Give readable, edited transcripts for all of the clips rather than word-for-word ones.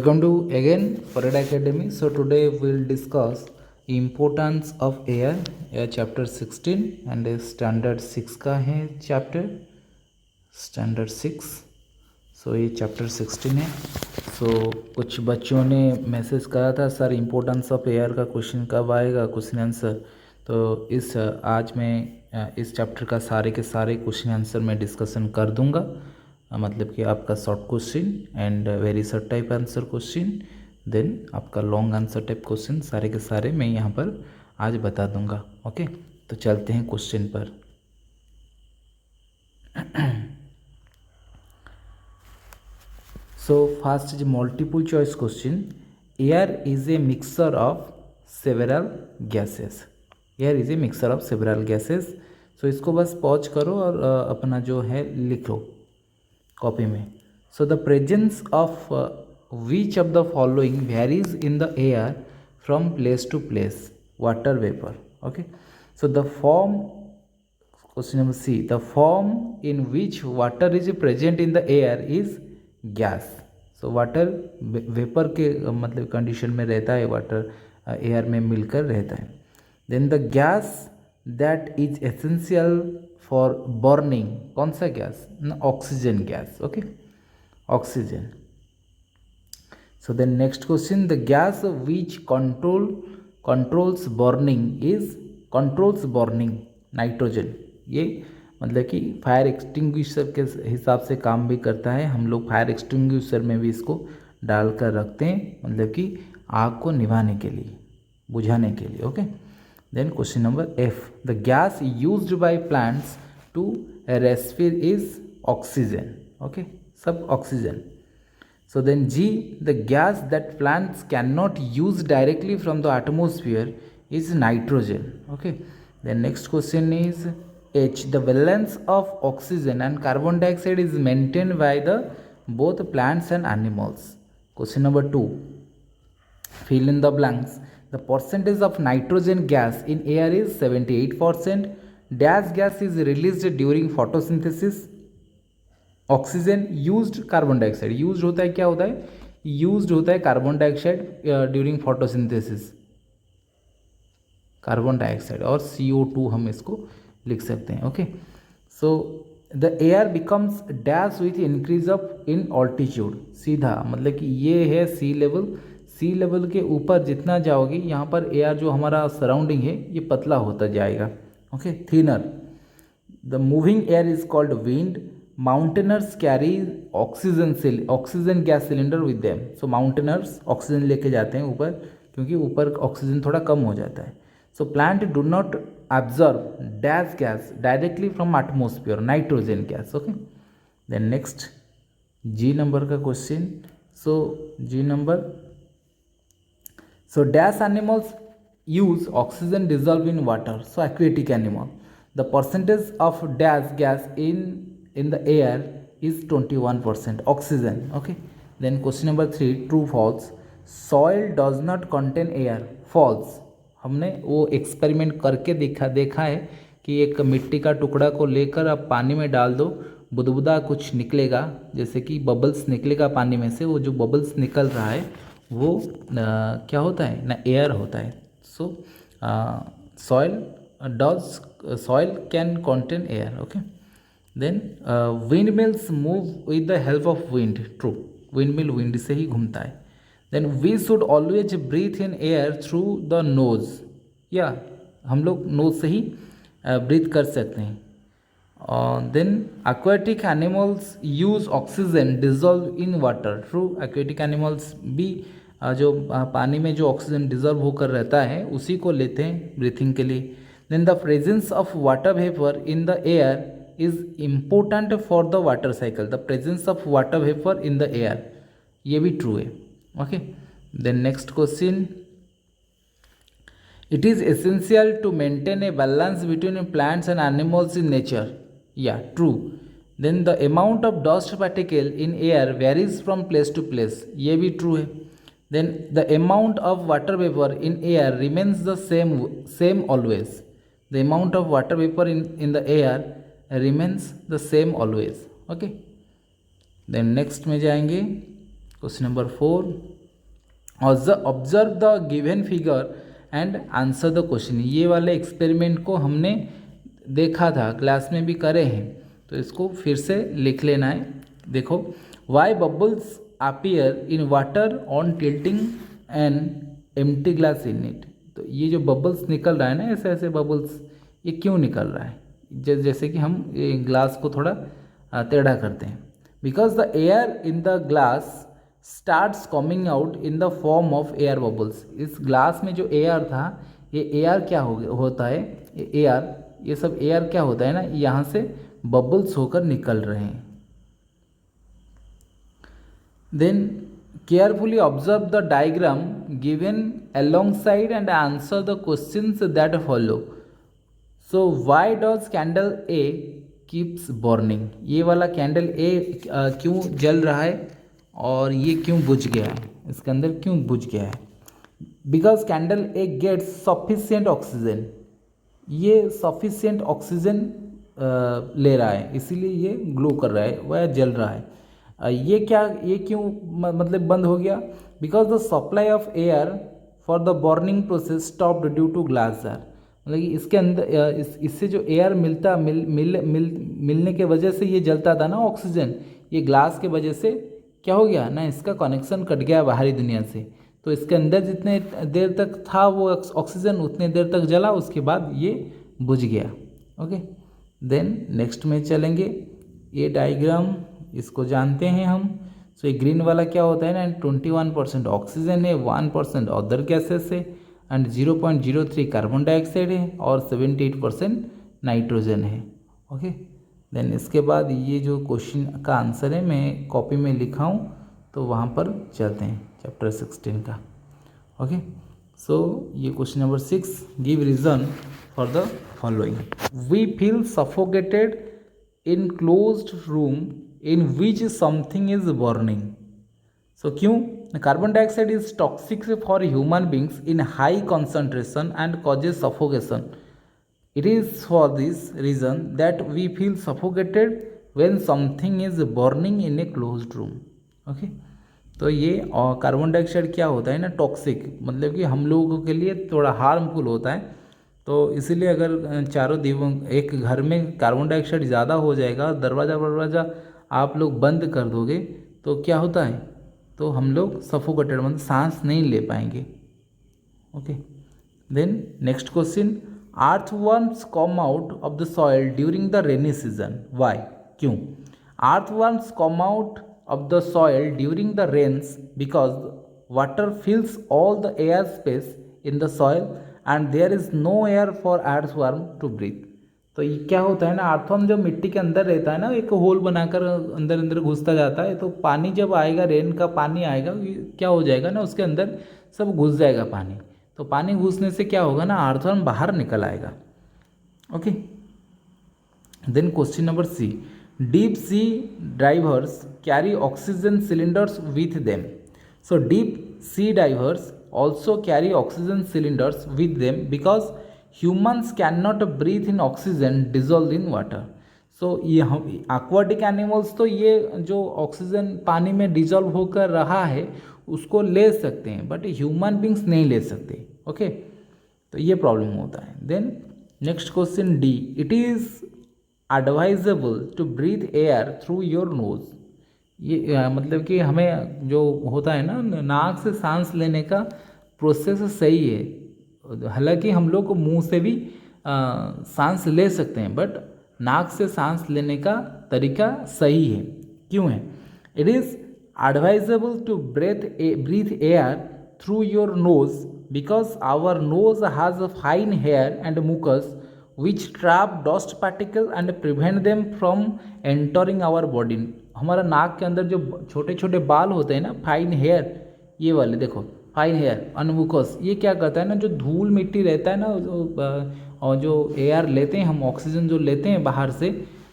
Welcome to again Farad Academy. So today we'll discuss importance of air, chapter 16 and standard 6 का है chapter standard 6. So ये chapter 16 है. So कुछ बच्चों ने मैसेज करा था सर इम्पोर्टेंस ऑफ एयर का क्वेश्चन कब आएगा क्वेश्चन आंसर. तो आज मैं इस चैप्टर का सारे के सारे क्वेश्चन आंसर मैं डिस्कशन कर दूंगा. मतलब कि आपका short question and very short type answer question, then आपका लॉन्ग आंसर टाइप क्वेश्चन, सारे के सारे मैं यहाँ पर आज बता दूंगा. ओके, तो चलते हैं क्वेश्चन पर. So first is multiple choice question. Air is a mixture of several gases. Air is a mixture of several gases. So इसको बस पॉज करो और अपना जो है लिख लो कॉपी में. So the presence of which of the following varies in the air from place to place. Water vapour. Okay, so the form, question number C, the form in which water is present in the air is gas. So water vapour के मतलब condition में रहता है, water air में मिलकर रहता है. Then the gas that is essential for burning. कौन सा gas? Oxygen gas. Okay, oxygen. So then next question, the gas which controls burning is nitrogen. ये मतलब कि फायर एक्सटिंग्विशर के हिसाब से काम भी करता है. हम लोग फायर एक्सटिंग्विशर में भी इसको डालकर रखते हैं, मतलब कि आग को निभाने के लिए, बुझाने के लिए. Okay, then question number F, the gas used by plants to respire is oxygen. Okay, सब oxygen. So then G, the gas that plants cannot use directly from the atmosphere is nitrogen. Okay, then next question is H, the valence of oxygen and carbon dioxide is maintained by the both plants and animals. Question number 2, fill in the blanks. The percentage of nitrogen gas in air is 78%. Dash gas is released during photosynthesis. Oxygen used, carbon dioxide used होता है. क्या होता है? Used होता है carbon dioxide during photosynthesis. Carbon dioxide और CO2 हम इसको लिख सकते हैं. Okay, so the air becomes dash with increase of in altitude. सीधा मतलब कि ये है सी लेवल के ऊपर जितना जाओगे यहाँ पर एयर जो हमारा सराउंडिंग है ये पतला होता जाएगा. Okay, thinner. The moving air is called wind. Mountaineers carry oxygen gas cylinder with them. So mountaineers oxygen लेके जाते हैं ऊपर, क्योंकि ऊपर ऑक्सीजन थोड़ा कम हो जाता है. So plant do not absorb dash gas directly from atmosphere, nitrogen gas. Okay, then next G number का question. So G number, so dash animals use oxygen dissolved in water. So aquatic animal, the percentage of dash gas in the air is 21% oxygen. Okay, then question number 3, true false. Soil does not contain air. False. हमने वो experiment करके देखा है कि एक मिट्टी का टुकड़ा को लेकर आप पानी में डाल दो, बुदबुदा कुछ निकलेगा, जैसे कि बबल्स निकलेगा पानी में से. वो जो बबल्स निकल रहा है वो क्या होता है ना, एयर होता है. So soil can contain air. Okay, then wind mills move with the help of wind. True, wind mill wind से ही घूमता है. Then we should always breathe in air through the nose. या हम लोग नोज से ही ब्रीथ कर सकते हैं. Then aquatic animals use oxygen dissolved in water. True, aquatic animals भी जो पानी में जो ऑक्सीजन डिजॉल्व होकर रहता है उसी को लेते हैं ब्रीथिंग के लिए. Then the presence of water vapour in the air is important for the water cycle. The presence of water vapour in the air, ये भी ट्रू है. Okay, then next question, it is essential to maintain a balance between plants and animals in nature. Yeah, true. Then the amount of dust particle in air varies from place to place. ये भी true है. Then the amount of water vapor in air remains the same always. The amount of water vapor in the air remains the same always. Okay. Then next में जाएंगे question number 4. Observe the given figure and answer the question. ये वाले experiment को हमने देखा था, class में भी करे हैं, तो इसको फिर से लिख लेना है। देखो, why bubbles appear in water on tilting an empty glass in it. तो ये जो बबल्स निकल रहा है ना, ऐसे ऐसे बबल्स, ये क्यों निकल रहा है? जैसे कि हम ग्लास को थोड़ा टेढ़ा करते हैं। Because the air in the glass starts coming out in the form of air bubbles. इस ग्लास में जो एयर था, ये एयर क्या होता है, ये एयर, ये सब एयर क्या होता है ना, यहाँ से बबल्स होकर निकल रहे हैं। Then carefully observe the diagram given alongside and answer the questions that follow. So why does candle A keeps burning. ये वाला कैंडल ए क्यों जल रहा है और ये क्यों बुझ गया है, इसके अंदर क्यों बुझ गया है? Because candle A gets sufficient oxygen. ये सफिशियंट ऑक्सीजन ले रहा है, इसीलिए ये ग्लो कर रहा है, वह जल रहा है। ये क्यों मतलब बंद हो गया? Because the supply of air for the burning process stopped due to glass jar. मतलब कि इसके अंदर इससे जो एयर मिलने के वजह से ये जलता था ना ऑक्सीजन, ये ग्लास के वजह से क्या हो गया ना, इसका कनेक्शन कट गया बाहरी दुनिया से। तो इसके अंदर जितने देर तक था वो ऑक्सीजन, उतने देर तक जला, उसके बाद ये बुझ गया। ओके, देन नेक्स्ट में चलेंगे। ये डायग्राम इसको जानते हैं हम। सो ये ग्रीन वाला क्या होता है ना, 21% ऑक्सीजन है, 1% अदर गैसेस है, एंड 0.03 कार्बन डाइऑक्साइड है, और 78% नाइट्रोजन है। ओके, देन इसके बाद ये जो क्वेश्चन का आंसर है मैं कॉपी में लिखा हूँ, तो वहाँ पर चलते हैं चैप्टर 16 का। ओके, सो ये question number 6, give reason for the following. We feel suffocated in closed room in which something is burning. So क्यों? Carbon dioxide is toxic for human beings in high concentration and causes suffocation. It is for this reason that we feel suffocated when something is burning in a closed room. Okay, तो ये carbon dioxide क्या होता है ना, toxic, मतलब कि हम लोगों के लिए थोड़ा हार्मफुल होता है। तो इसीलिए अगर चारों दीवार एक घर में कार्बन डाइऑक्साइड ज़्यादा हो जाएगा, दरवाज़ा आप लोग बंद कर दोगे, तो क्या होता है, तो हम लोग सफोकेटेड मतलब सांस नहीं ले पाएंगे। Okay, then next question, earthworms come out of the soil during the rainy season. Why? क्यों? Earthworms come out of the soil during the rains because water fills all the air space in the soil and there is no air for earthworm to breathe. तो ये क्या होता है ना, earthworm जब मिट्टी के अंदर रहता है ना, एक होल बनाकर अंदर अंदर घुसता जाता है, तो पानी जब आएगा, रेन का पानी आएगा, क्या हो जाएगा ना, उसके अंदर सब घुस जाएगा पानी। तो पानी घुसने से क्या होगा ना, अर्थवर्म बाहर निकल आएगा। Okay, then question number C, deep sea divers carry oxygen cylinders with them. So deep sea divers also carry oxygen cylinders with them because humans can not breathe in oxygen dissolve in water. So ये हम aquatic animals तो ये जो oxygen पानी में dissolve होकर रहा है उसको ले सकते हैं, बट ह्यूमन बींग्स नहीं ले सकते। ओके, तो ये प्रॉब्लम होता है। Then next question D, it is advisable to breathe air through your nose. ये मतलब कि हमें जो होता है ना, नाक से सांस लेने का प्रोसेस सही है। हालांकि हम लोग मुंह से भी सांस ले सकते हैं, बट नाक से सांस लेने का तरीका सही है। क्यों है? It is advisable to breathe air through your nose because our nose has a fine hair and mucus which trap dust particle and prevent them from entering our body. हमारा नाक के अंदर जो छोटे छोटे बाल होते हैं ना, फाइन हेयर, ये वाले देखो, फाइन हेयर और मुकस, ये क्या करता है ना, जो धूल मिट्टी रहता है ना, और जो एयर लेते हैं हम, ऑक्सीजन जो लेते हैं बाहर से,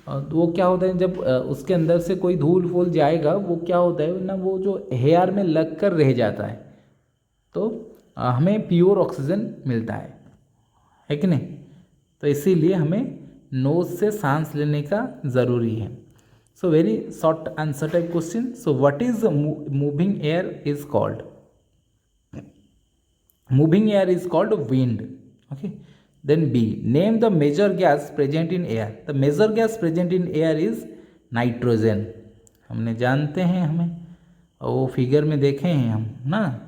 तो वो क्या होता है, जब उसके अंदर से कोई धूल फूल जाएगा, वो क्या होता है ना, वो जो हेयर में लग कर रह जाता है, तो हमें प्योर ऑक्सीजन मिलता है कि नहीं? तो इसीलिए हमें नोज से सांस लेने का ज़रूरी है। So very short answer type question. So what is moving air is called? moving air is called wind. Okay, then B, name the major gas present in air. The major gas present in air is nitrogen. हमने जानते हैं, हमें वो figure में देखे हैं हम ना.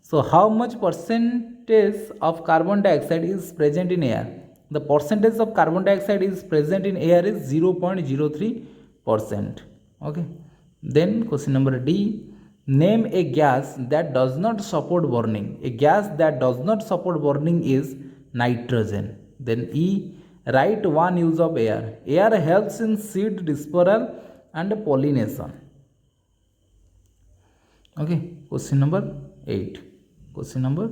So how much percentage of carbon dioxide is present in air? The percentage of carbon dioxide is present in air is 0.03%. Okay, then question number D, name a gas that does not support burning. A gas that does not support burning is nitrogen. Then E, write one use of air. Air helps in seed dispersal and pollination. Okay, question number 8. Question number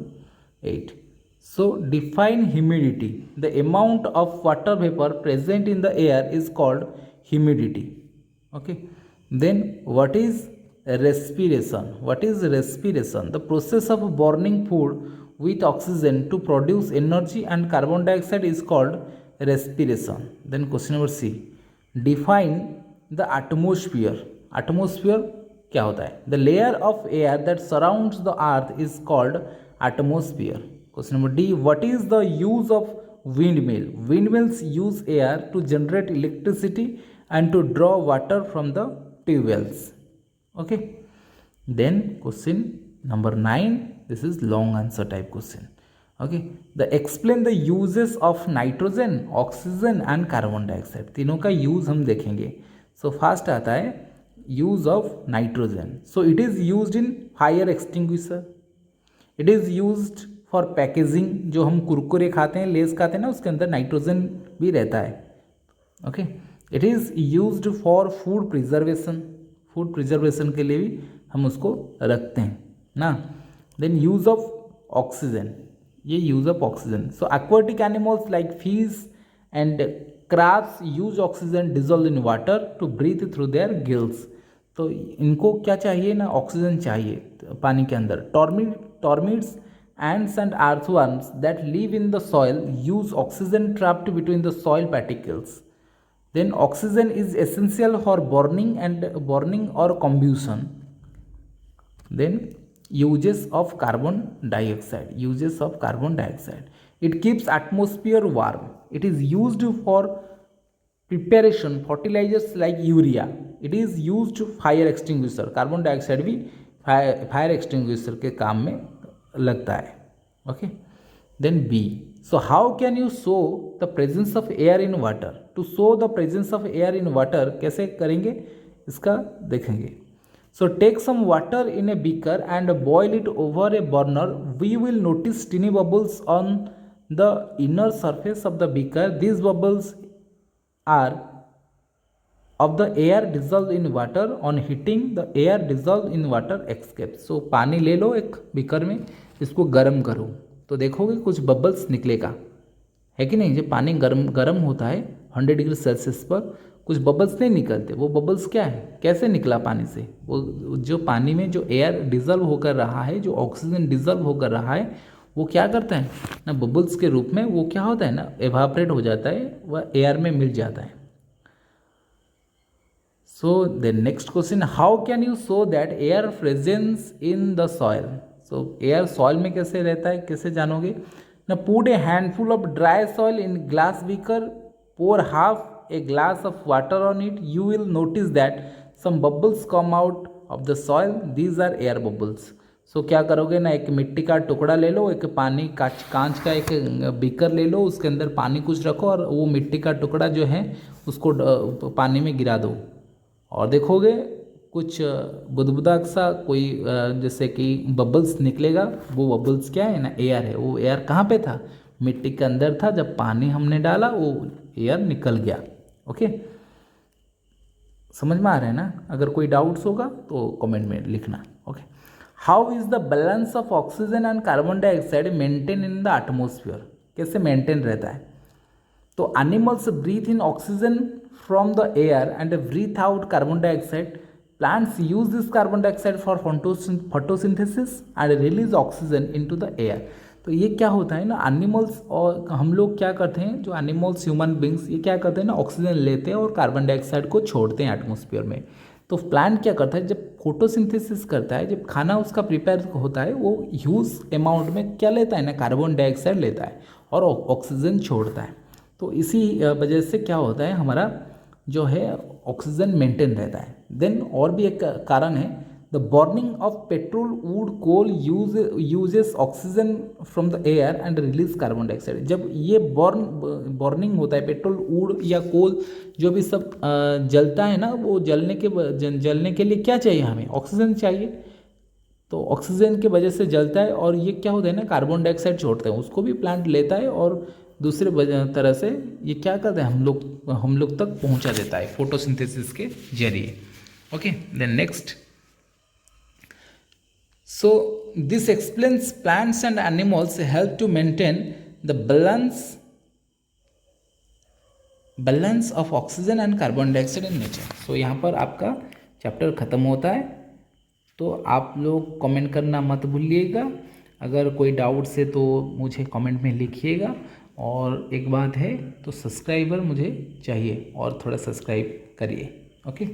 8. So define humidity. The amount of water vapor present in the air is called humidity. Okay, then what is respiration? What is respiration? The process of burning food with oxygen to produce energy and carbon dioxide is called respiration. Then question number C, define the atmosphere. Atmosphere क्या होता है? The layer of air that surrounds the earth is called atmosphere. Question number D, what is the use of windmill? Windmills use air to generate electricity and to draw water from the tube wells. Okay, then question number 9, this is long answer type question. Okay, explain the uses of nitrogen, oxygen and carbon dioxide. तीनों का use हम देखेंगे. So first आता है use of nitrogen. So it is used in fire extinguisher. It is used for packaging. जो हम कुरकुरे खाते हैं, लेस खाते हैं ना, उसके अंदर नाइट्रोजन भी रहता है. Okay, it is used for food preservation. Food preservation के लिए भी हम उसको रखते हैं ना. देन यूज ऑफ ऑक्सीजन, ये use of oxygen. So aquatic animals like fish and crabs use oxygen dissolved in water to breathe through their gills. तो इनको क्या चाहिए ना, ऑक्सीजन चाहिए पानी के अंदर. टॉर्मिड्स, ants and earthworms that live in the soil use oxygen trapped between the soil particles. Then oxygen is essential for burning or combustion. Then uses of carbon dioxide. Uses of carbon dioxide. It keeps atmosphere warm. It is used for preparation fertilizers like urea. It is used to fire extinguisher. Carbon dioxide भी fire extinguisher के काम में लगता है. Okay, then B, so how can you show the presence of air in water? To show the presence of air in water कैसे करेंगे, इसका देखेंगे. So take some water in a beaker and boil it over a burner. We will notice tiny bubbles on the inner surface of the beaker. These bubbles are of the air dissolved in water. On heating, the air dissolved in water escapes. So पानी ले लो एक beaker में, इसको गर्म करो तो देखोगे कुछ बबल्स निकलेगा, है कि नहीं. जब पानी गर्म होता है 100 डिग्री सेल्सियस पर, कुछ बबल्स नहीं निकलते. वो बबल्स क्या है, कैसे निकला पानी से? वो जो पानी में जो एयर डिजल्व होकर रहा है, जो ऑक्सीजन डिजल्व होकर रहा है, वो क्या करता है ना, बबल्स के रूप में वो क्या होता है ना, एवापरेट हो जाता है, वह एयर में मिल जाता है. So the next question, how can you show that air presence in the soil? So air soil में कैसे रहता है, कैसे जानोगे ना. Put A handful of dry soil in glass beaker, pour half a glass of water on it. You will notice that some bubbles come out of the soil. These are air bubbles. So क्या करोगे ना, एक मिट्टी का टुकड़ा ले लो, एक पानी कांच का एक बीकर ले लो, उसके अंदर पानी कुछ रखो और वो मिट्टी का टुकड़ा जो है उसको पानी में गिरा दो और देखोगे कुछ बुदबुदा सा कोई जैसे कि बबल्स निकलेगा. वो बबल्स क्या है ना, एयर है. वो एयर कहाँ पे था, मिट्टी के अंदर था. जब पानी हमने डाला वो एयर निकल गया. ओके, समझ में आ रहा है ना. अगर कोई डाउट्स होगा तो कमेंट में लिखना. Okay, how is the balance of oxygen and carbon dioxide maintain in the atmosphere? कैसे मेंटेन रहता है? तो animals breathe in oxygen from the air and breathe out carbon dioxide. Plants use this carbon dioxide for photosynthesis and release oxygen into the air. तो ये क्या होता है ना, एनिमल्स और हम लोग क्या करते हैं, जो एनिमल्स ह्यूमन बींग्स ये क्या करते हैं ना, ऑक्सीजन लेते हैं और कार्बन डाइऑक्साइड को छोड़ते हैं एटमॉस्फेयर में. तो प्लांट क्या करता है, जब फोटोसिंथेसिस करता है, जब खाना उसका प्रिपेयर होता है, वो ह्यूज अमाउंट में क्या लेता है ना, कार्बन डाइऑक्साइड लेता है और ऑक्सीजन छोड़ता है। तो इसी वजह से क्या होता है, हमारा जो है ऑक्सीजन मेंटेन रहता है। देन और भी एक कारण है, the burning of petrol wood coal uses oxygen from the air and release carbon dioxide. जब ये बर्निंग होता है, पेट्रोल वुड या कोल जो भी सब जलता है ना, वो जलने के लिए क्या चाहिए, हमें ऑक्सीजन चाहिए। तो ऑक्सीजन के वजह से जलता है और ये क्या होता है ना, कार्बन डाइऑक्साइड छोड़ते हैं, उसको भी प्लांट लेता है और दूसरे तरह से ये क्या करते हैं, हम लोग तक पहुंचा देता है फोटोसिंथेसिस के जरिए। Okay, then next, so this explains plants and animals help to maintain the balance of oxygen and carbon dioxide in nature। so यहाँ पर आपका चैप्टर ख़त्म होता है। तो आप लोग कमेंट करना मत भूलिएगा, अगर कोई डाउट्स है तो मुझे कमेंट में लिखिएगा। और एक बात है, तो सब्सक्राइबर मुझे चाहिए और थोड़ा सब्सक्राइब करिए। ओके।